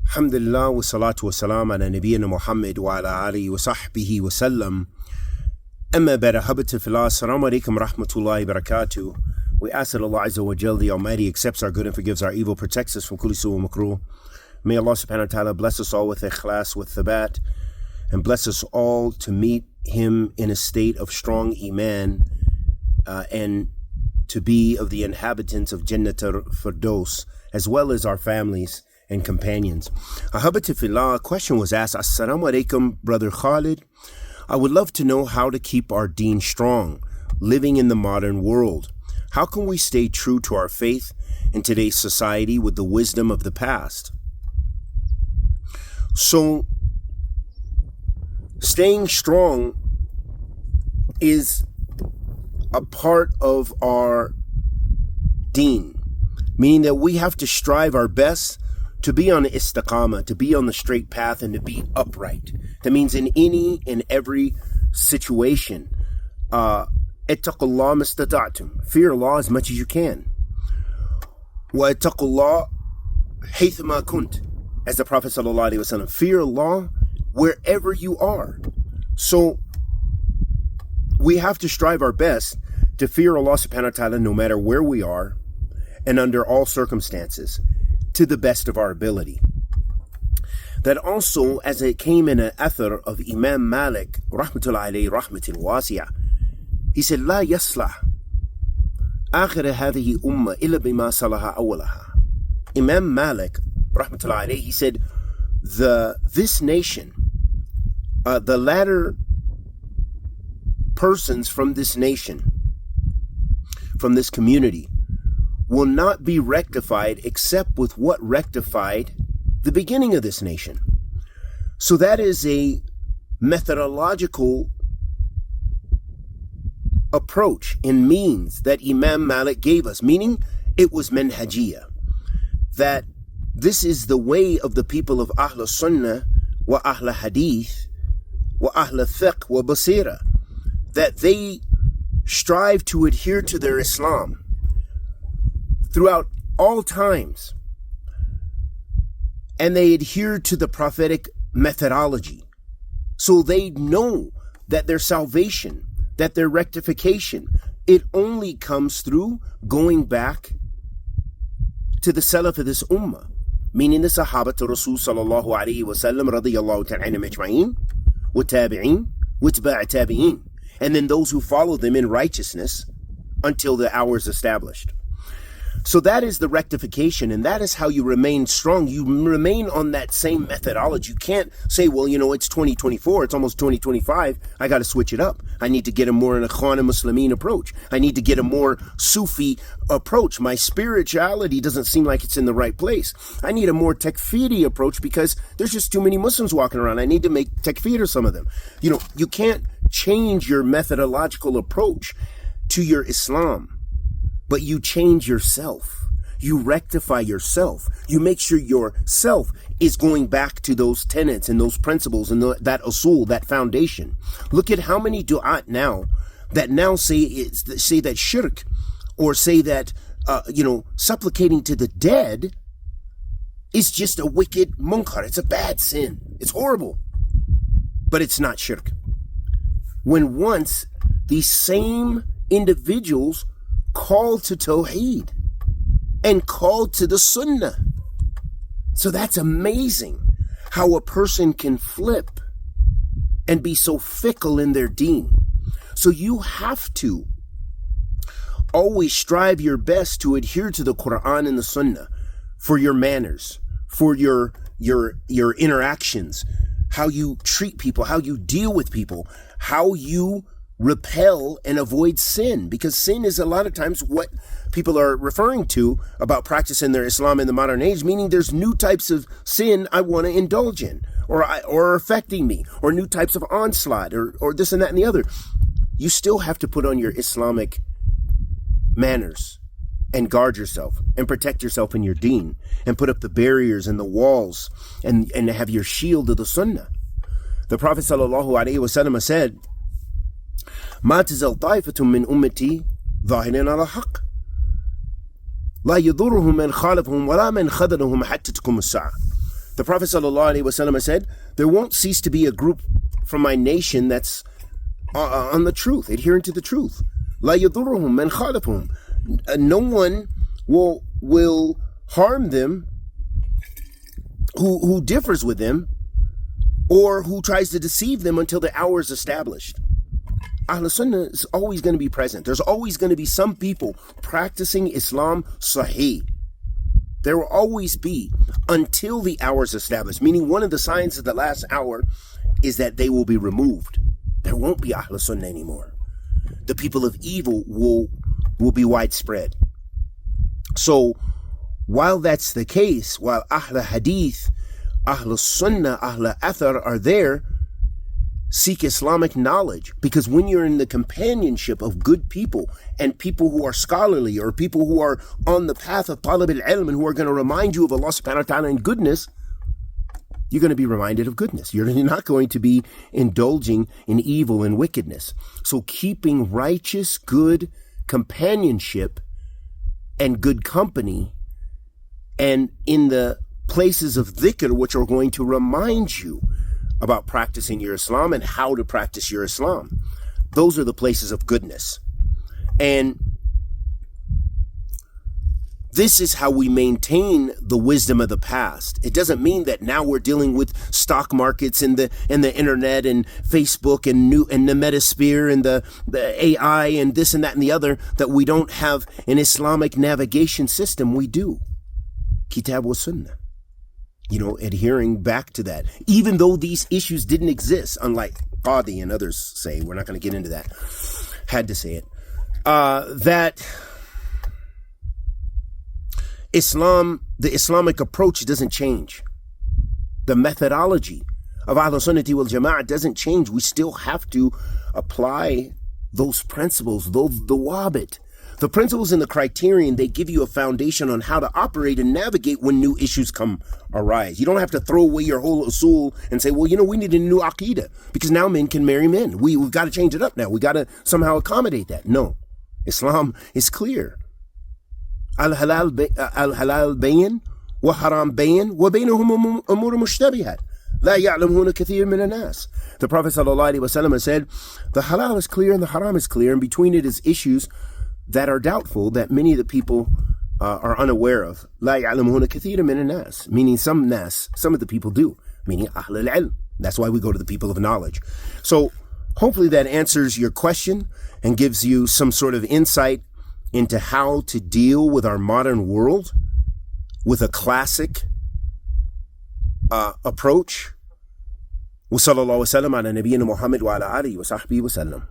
Alhamdulillah wa salatu wa salam ala nabiyyina Muhammad wa ala alihi wa sahbihi wa sallam. Amma ba'da, habati fillah, assalamu alaikum rahmatullahi wa barakatuh. We ask that Allah Azza wa Jal, the Almighty, accepts our good and forgives our evil, protects us from kulli su' wa makruh. May Allah subhanahu wa ta'ala bless us all with ikhlas, with thabat, and bless us all to meet Him in a state of strong iman, and to be of the inhabitants of Jannat al-Firdaus, as well as our families and companions. Ahabati fillah, a question was asked, Assalamu alaikum, Brother Khalid. I would love to know how to keep our deen strong, living in the modern world. How can we stay true to our faith in today's society with the wisdom of the past? So, staying strong is a part of our deen, meaning that we have to strive our best to be on istiqamah, to be on the straight path, and to be upright. That means in any and every situation, ittaqullah mastata'tum, fear Allah as much as you can. Wa ittaqullah haythama kunt, as the Prophet sallallahu alaihi wasallam, fear Allah wherever you are. So we have to strive our best to fear Allah subhanahu wa ta'ala no matter where we are and under all circumstances, to the best of our ability. That also, as it came in an athar of Imam Malik rahmatullahi alayhi rahmatil wasi'ah, he said, لا يصلح آخر هذه أمة إلا بما صلح أولها. Imam Malik rahmatullahi alayhi, he said, this nation, the latter persons from this nation, from this community, will not be rectified except with what rectified the beginning of this nation. So that is a methodological approach and means that Imam Malik gave us, meaning it was manhajiyah, that this is the way of the people of Ahl Sunnah wa Ahl Hadith wa Ahl Fiqh wa Basira, that they strive to adhere to their Islam throughout all times, and they adhere to the prophetic methodology. So they know that their salvation, that their rectification, it only comes through going back to the Salaf of this ummah, meaning the Sahaba to Rasul sallallahu alayhi wa sallam radiyallahu ta'ala majma'in, wa tabi'in, wa tabi'i tabi'in, and then those who follow them in righteousness until the hour is established. So that is the rectification, and that is how you remain strong. You remain on that same methodology. You can't say, well, it's 2024, it's almost 2025, I got to switch it up. I need to get a more an Ikhwan Muslimin approach. I need to get a more Sufi approach. My spirituality doesn't seem like it's in the right place. I need a more takfeeree approach because there's just too many Muslims walking around. I need to make takfeer of some of them. You can't change your methodological approach to your Islam, but you change yourself. You rectify yourself. You make sure yourself is going back to those tenets and those principles and that usul, that foundation. Look at how many du'at now that say that shirk, or say that supplicating to the dead is just a wicked munkar. It's a bad sin. It's horrible. But it's not shirk. When once these same individuals called to Tawheed and called to the Sunnah. So that's amazing how a person can flip and be so fickle in their deen. So you have to always strive your best to adhere to the Quran and the Sunnah for your manners, for your interactions, how you treat people, how you deal with people, how you repel and avoid sin, because sin is a lot of times what people are referring to about practicing their Islam in the modern age, meaning there's new types of sin I want to indulge in, or affecting me, or new types of onslaught, or this and that and the other. You still have to put on your Islamic manners and guard yourself and protect yourself in your deen and put up the barriers and the walls and have your shield of the Sunnah. The Prophet sallallahu alaihi wasallam said, ما تزال طائفة من أمتي ظاهرين على الحق لا يضرهم من خالفهم ولا من خذلهم حتى تقوم الساعة. The Prophet ﷺ said, there won't cease to be a group from my nation that's on the truth, adherent to the truth. La yadurruhum man khalafahum. No one will harm them who differs with them or who tries to deceive them until the hour is established. Ahl Sunnah is always going to be present. There's always going to be some people practicing Islam sahih. There will always be until the hour is established, meaning one of the signs of the last hour is that they will be removed. There won't be Ahl Sunnah anymore. The people of evil will be widespread. So while that's the case, while Ahl Hadith, Ahl Sunnah, Ahl Athar are there, seek Islamic knowledge, because when you're in the companionship of good people and people who are scholarly or people who are on the path of talib al-ilm and who are going to remind you of Allah subhanahu wa ta'ala and goodness, you're going to be reminded of goodness. You're not going to be indulging in evil and wickedness. So keeping righteous, good companionship and good company, and in the places of dhikr, which are going to remind you about practicing your Islam and how to practice your Islam. Those are the places of goodness. And this is how we maintain the wisdom of the past. It doesn't mean that now we're dealing with stock markets and the internet and Facebook and the metasphere and the AI and this and that and the other, that we don't have an Islamic navigation system. We do. Kitab wa Sunnah. Adhering back to that. Even though these issues didn't exist, unlike Qadhi and others say, we're not going to get into that. Had to say it. That Islam, the Islamic approach doesn't change. The methodology of Ahl Sunnati wal Jama'ah doesn't change. We still have to apply those principles, the wabit. The principles and the criterion, they give you a foundation on how to operate and navigate when new issues arise. You don't have to throw away your whole usul and say, well, we need a new aqidah because now men can marry men. We've got to change it up now. We got to somehow accommodate that. No. Islam is clear. Al-halal bayin wa haram bayin wa bainahum umur mushtabihat. La ya'lamuna kathir min an-nas. The Prophet ﷺ said, the halal is clear and the haram is clear, and between it is issues that are doubtful, that many of the people are unaware of. La ya'lamuna kathira min an-nas, meaning some of the people do, meaning ahl al-ilm. That's why we go to the people of knowledge. So hopefully that answers your question and gives you some sort of insight into how to deal with our modern world with a classic approach. Wa sallallahu wa sallam ala nabiyyina Muhammad wa ala alihi wa sahbihi wa sallam.